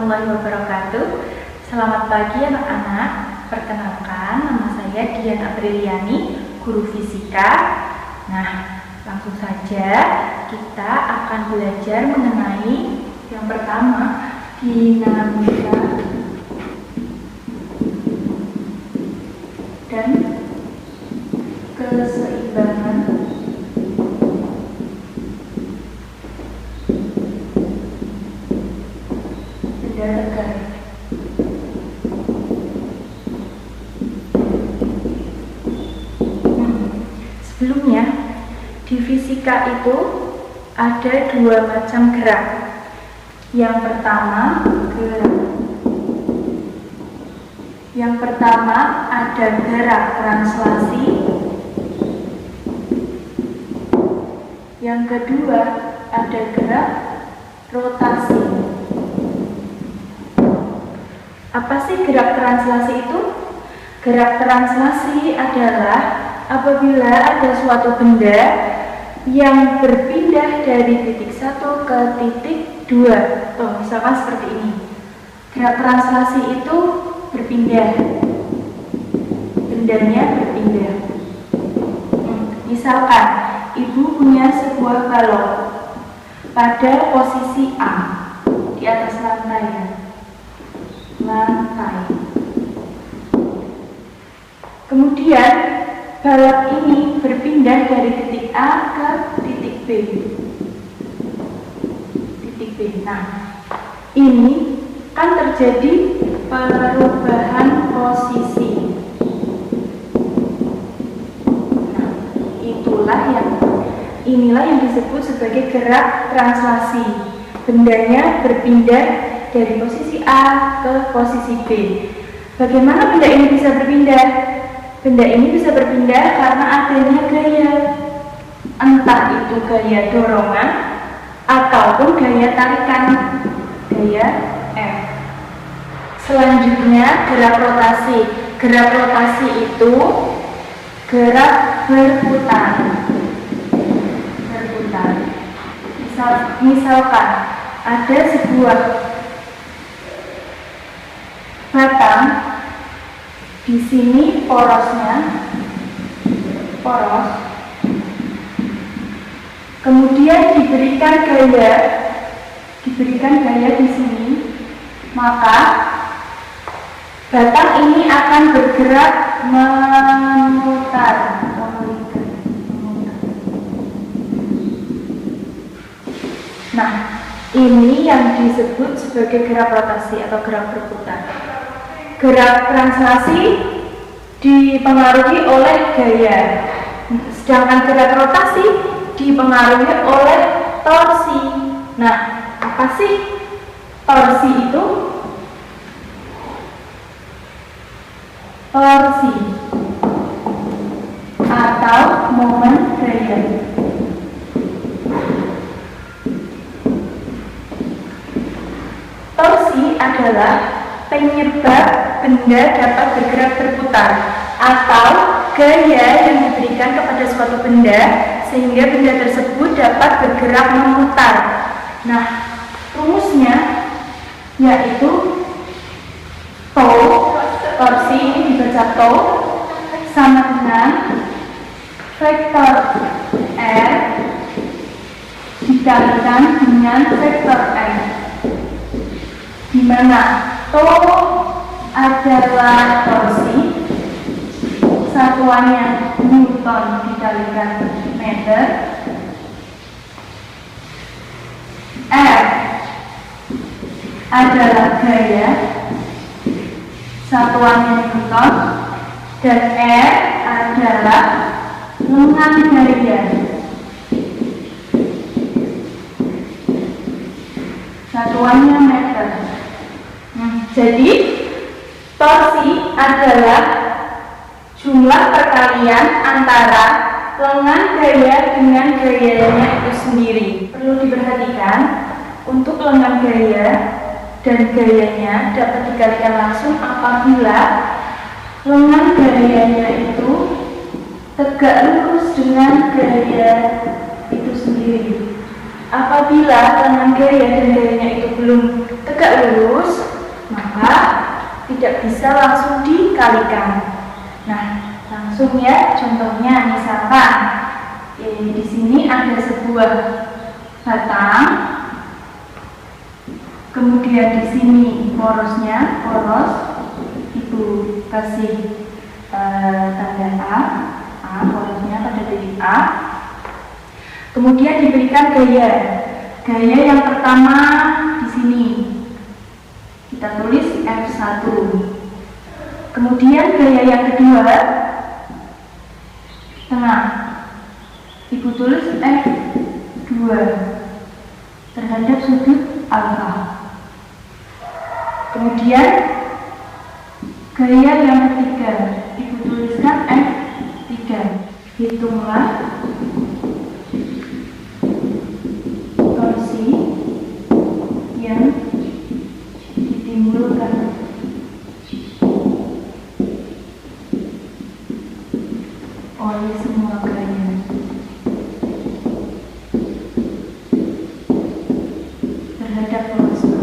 warahmatullahi wabarakatuh. Selamat pagi anak-anak. Perkenalkan, nama saya Dian Apriliani, guru fisika. Nah, langsung saja kita akan belajar mengenai yang pertama, dinamika dan keseimbangan benda tegar. Sebelumnya, di fisika itu ada dua macam gerak. Yang pertama ada gerak translasi. Yang kedua ada gerak rotasi. Apa sih gerak translasi itu? Gerak translasi adalah apabila ada suatu benda yang berpindah dari titik 1 ke titik 2. Misalkan seperti ini. Gerak translasi itu berpindah. Bendanya berpindah. Misalkan ibu punya sebuah balon pada posisi A di atas lantai. Kemudian balon ini berpindah dari titik A ke titik B. Nah, ini kan terjadi perubahan posisi. Nah, inilah yang disebut sebagai gerak translasi. Bendanya berpindah dari posisi A ke posisi B. Bagaimana benda ini bisa berpindah? Benda ini bisa berpindah karena adanya gaya, entah itu gaya dorongan ataupun gaya tarikan, gaya F. Selanjutnya gerak rotasi. Gerak rotasi itu gerak berputar. Misalkan ada sebuah batang, di sini porosnya poros, kemudian diberikan gaya di sini, maka batang ini akan bergerak memutar. Nah, ini yang disebut sebagai gerak rotasi atau gerak berputar. Gerak translasi dipengaruhi oleh gaya, sedangkan gerak rotasi dipengaruhi oleh torsi. Nah, apa sih torsi itu? Torsi atau momen gaya. Torsi adalah penyebab benda dapat bergerak berputar atau gaya yang diberikan kepada suatu benda sehingga benda tersebut dapat bergerak memutar. Nah, rumusnya yaitu torsi ini dibaca tau sama dengan vektor R dikalikan dengan vektor M, di mana tau adalah torsi, satuannya Newton dikalikan meter, R adalah gaya, satuannya Newton, dan R adalah lengan gaya, satuannya meter. Jadi torsi adalah jumlah perkalian antara lengan gaya dengan gayanya itu sendiri. Perlu diperhatikan, untuk lengan gaya dan gayanya dapat dikalikan langsung apabila lengan gayanya itu tegak lurus dengan gaya itu sendiri. Apabila lengan gaya dan gayanya itu belum tegak lurus, maka tidak bisa langsung dikalikan. Nah, langsung ya, contohnya misalkan di sini ada sebuah batang, kemudian di sini poros, ibu kasih tanda A, porosnya pada titik A. Kemudian diberikan gaya yang pertama di sini kita tulis F1. Kemudian gaya yang kedua tengah, ibu tulis F2 terhadap sudut alfa. Kemudian gaya yang ketiga, ibu tuliskan F3. Hitunglah torsi yang ditimbulkan. Oleh semua gaya. Terhadap poros A.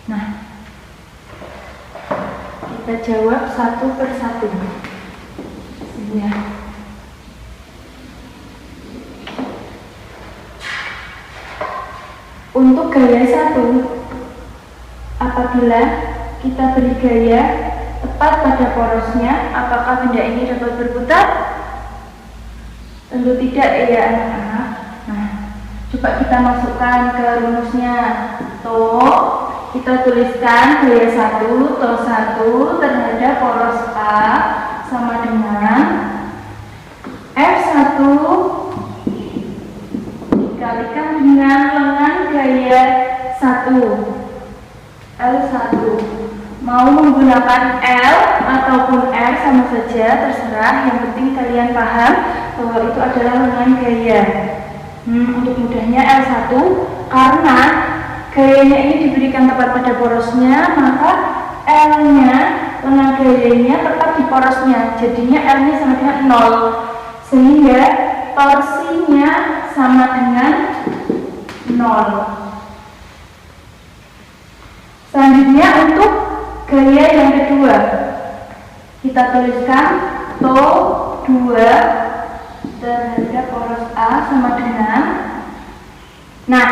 Nah, kita jawab satu persatu. Ya. Untuk gaya 1, apabila kita beri gaya tepat pada porosnya, apakah benda ini dapat berputar? Tentu tidak ya anak-anak. Nah, coba kita masukkan ke rumusnya. Kita tuliskan gaya 1, to 1 terhadap poros A sama dengan F1 dikalikan dengan lengan gaya 1 L1. Mau menggunakan L ataupun R sama saja, terserah. Yang penting kalian paham bahwa itu adalah lengan gaya. Untuk mudahnya L1, karena gayanya ini diberikan tepat pada porosnya, maka L-nya, lengan gayanya tepat di porosnya. Jadinya L-nya sama dengan 0, sehingga torsinya sama dengan 0. Selanjutnya untuk gaya yang kedua, kita tuliskan to 2 terhadap poros A sama dengan. Nah,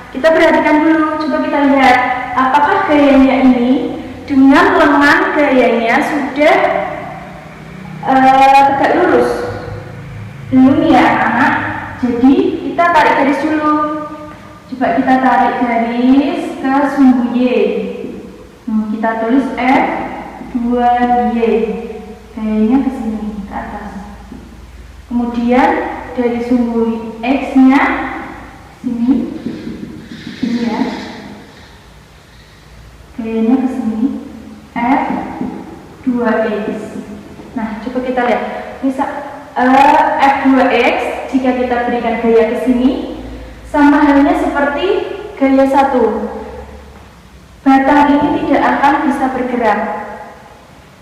kita perhatikan dulu, coba kita lihat apakah gayanya ini dengan lengan gayanya sudah tegak lurus. Belum ya anak. Jadi kita tarik garis dulu. Coba kita tarik garis ke sumbu Y. Kita tulis F2Y. Gayanya ke sini, ke atas. Kemudian dari sumbu X-nya sini ya. Gayanya ke sini F2X. Nah, coba kita lihat. Misal F2X jika kita berikan gaya ke sini sama halnya seperti gaya 1. Batang ini tidak akan bisa bergerak.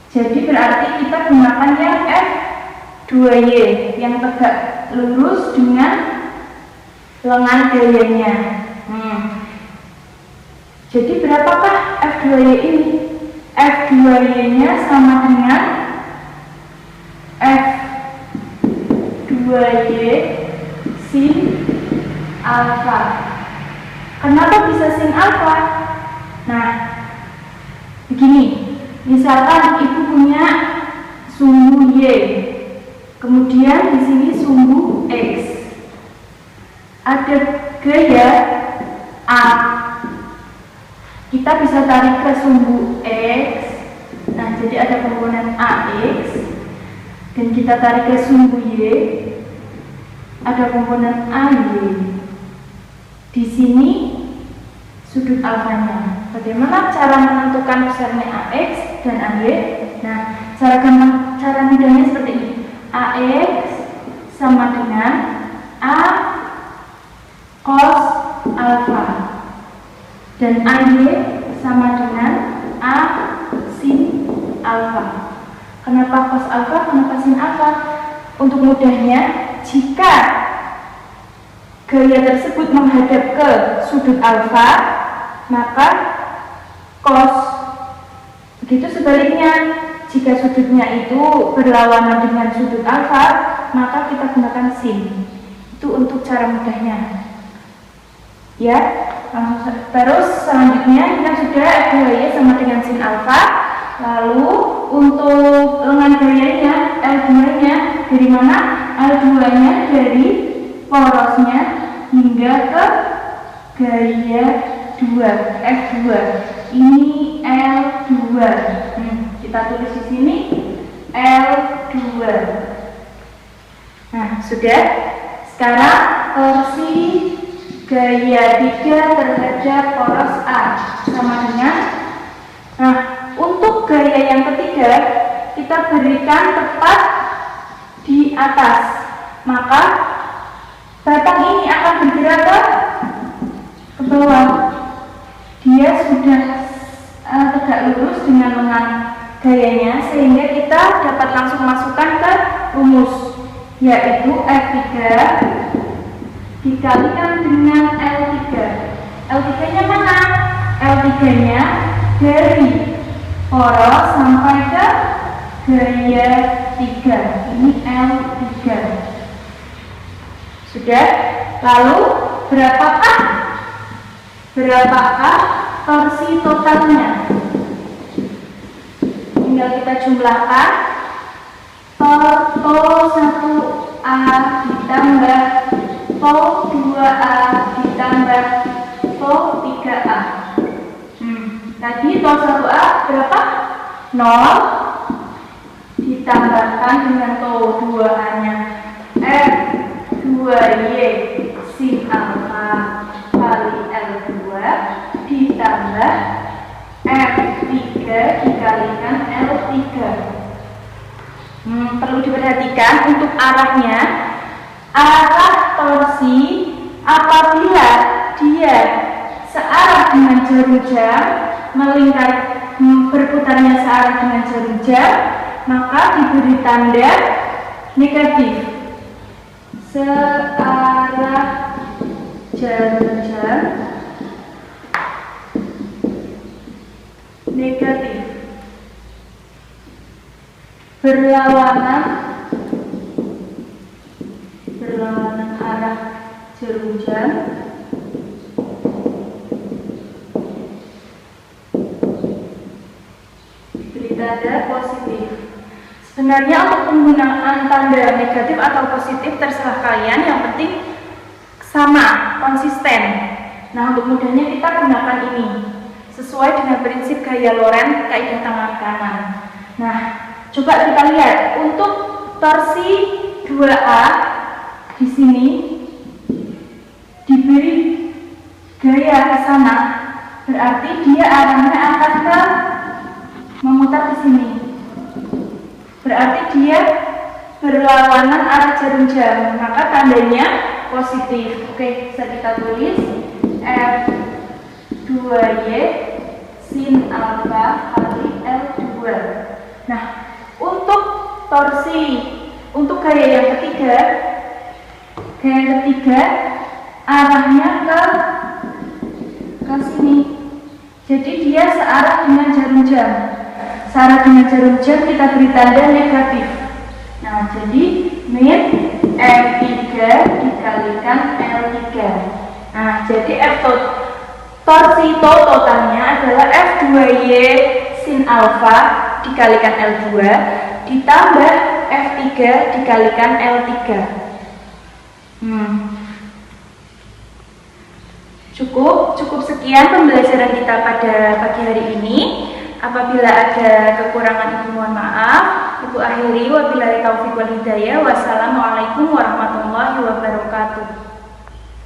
Jadi berarti kita gunakan yang F2Y yang tegak lurus dengan lengan gayanya. Jadi berapakah F2Y ini? F2Y-nya sama dengan F2Y sin alfa. Kenapa bisa sin alfa? Nah, begini. Misalkan ibu punya sumbu Y, kemudian di sini sumbu X. Ada gaya A. Kita bisa tarik ke sumbu X. Nah, jadi ada komponen AX. Dan kita tarik ke sumbu Y. Ada komponen AY. Di sini sudut alfanya. Bagaimana cara menentukan besarnya AX dan AY? Nah, cara mudahnya seperti ini. AX sama dengan A cos alfa dan AY sama dengan A sin alfa. Kenapa cos alfa, kenapa sin alfa? Untuk mudahnya, jika gaya tersebut menghadap ke sudut alfa, maka cos. Begitu sebaliknya, jika sudutnya itu berlawanan dengan sudut alfa, maka kita gunakan sin. Itu untuk cara mudahnya. Ya, terus selanjutnya kita sudah F2Y sama dengan sin alfa. Lalu untuk lengan gayanya, L2-nya dari mana? L2-nya dari porosnya hingga ke gaya 2, F2. Ini L2. Kita tulis di sini L2. Nah, sudah. Sekarang torsi gaya 3 terhadap poros A sama dengan. Nah, untuk gaya yang ketiga kita berikan tepat di atas, maka batang ini akan bergerak ke bawah. Dia sudah tegak lurus dengan lengan gayanya, sehingga kita dapat langsung masukkan ke rumus, yaitu F3 dikalikan dengan L3. L3-nya mana? L3-nya dari poros sampai ke gaya 3. Ini L3. Sudah? Lalu berapakah torsi totalnya? Tinggal kita jumlahkan. To 1A ditambah to 2A ditambah to 3A. Tadi to 1A berapa? 0 ditambahkan dengan to 2A-nya F2Y sin alfa kali L2 ditambah F3 dikalikan L3. Perlu diperhatikan untuk arahnya. Arah torsi apabila dia searah dengan jarum jam, berputarnya searah dengan jarum jam, maka diberi tanda negatif. Searah jarum jam negatif. Berlawanan arah jarum jam beri tanda positif. Sebenarnya untuk penggunaan tanda negatif atau positif terserah kalian, yang penting sama, konsisten. Nah, untuk mudahnya kita gunakan ini sesuai dengan prinsip gaya Lorentz kaidah tangan kanan. Nah, coba kita lihat untuk torsi 2A di sini diberi gaya ke sana, berarti dia arahnya akan ke memutar di sini. Berarti dia berlawanan arah jarum jam, maka tandanya positif. Oke, bisa kita tulis F2Y sin alfa kali L2. Nah, untuk torsi, untuk gaya yang ketiga, arahnya ke sini. Jadi dia searah dengan jarum jam. Searah dengan jarum jam kita beri tanda negatif. Nah, jadi min F3 dikalikan L3. Nah, jadi torsi totalnya adalah F2Y sin alfa dikalikan L2 ditambah F3 dikalikan L3. Cukup sekian pembelajaran kita pada pagi hari ini. Apabila ada kekurangan, ibu mohon maaf. Ibu akhiri, wabillahi taufiq wal hidayah. Wassalamualaikum warahmatullahi wabarakatuh.